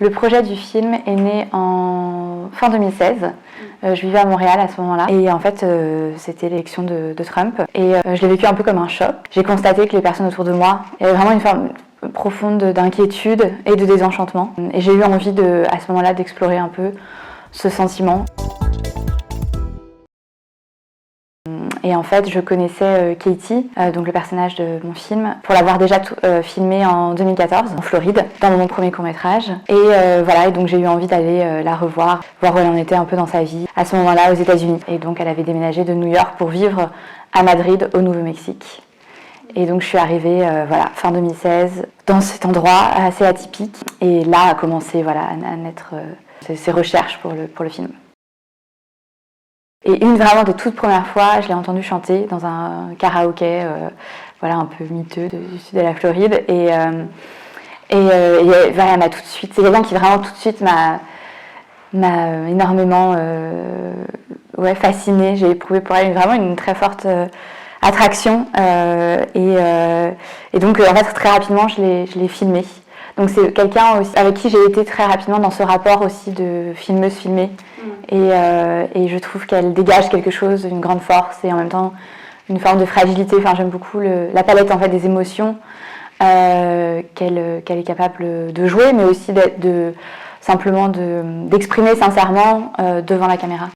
Le projet du film est né en fin 2016. Je vivais à Montréal à ce moment-là et en fait c'était l'élection de Trump et je l'ai vécu un peu comme un choc. J'ai constaté que les personnes autour de moi avaient vraiment une forme profonde d'inquiétude et de désenchantement et j'ai eu envie à ce moment-là d'explorer un peu ce sentiment. Et en fait, je connaissais Katie, donc le personnage de mon film, pour l'avoir déjà filmé en 2014 en Floride, dans mon premier court-métrage. Et voilà, et donc j'ai eu envie d'aller la revoir, voir où elle en était un peu dans sa vie, à ce moment-là aux États-Unis. Et donc elle avait déménagé de New York pour vivre à Madrid, au Nouveau-Mexique. Et donc je suis arrivée voilà, fin 2016 dans cet endroit assez atypique. Et là a commencé voilà, à naître ces recherches pour le film. Et une vraiment des toutes premières fois, je l'ai entendue chanter dans un karaoké, voilà, un peu miteux du sud de la Floride. Et voilà, elle m'a tout de suite, c'est quelqu'un qui vraiment tout de suite m'a énormément ouais, fascinée. J'ai éprouvé pour elle vraiment une très forte attraction. Et donc, en fait, très rapidement, je l'ai filmée. Donc c'est quelqu'un avec qui j'ai été très rapidement dans ce rapport aussi de filmeuse-filmée. Et je trouve qu'elle dégage quelque chose, une grande force et en même temps une forme de fragilité. Enfin, j'aime beaucoup la palette en fait, des émotions qu'elle est capable de jouer, mais aussi simplement d'exprimer sincèrement devant la caméra.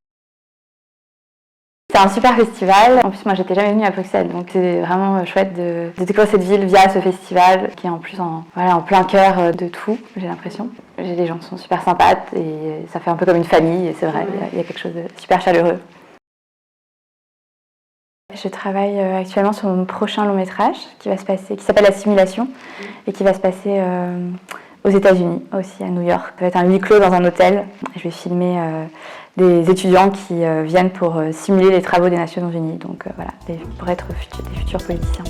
C'est un super festival. En plus, moi, j'étais jamais venue à Bruxelles, donc c'est vraiment chouette de découvrir cette ville via ce festival qui est en plus voilà, en plein cœur de tout, j'ai l'impression. Les gens sont super sympas et ça fait un peu comme une famille, et c'est vrai, il y a quelque chose de super chaleureux. Je travaille actuellement sur mon prochain long métrage qui s'appelle La Simulation et qui va se passer aux États-Unis, aussi à New York. Ça va être un huis clos dans un hôtel. Je vais filmer des étudiants qui viennent pour simuler les travaux des Nations Unies, donc voilà, pour être des futurs politiciens.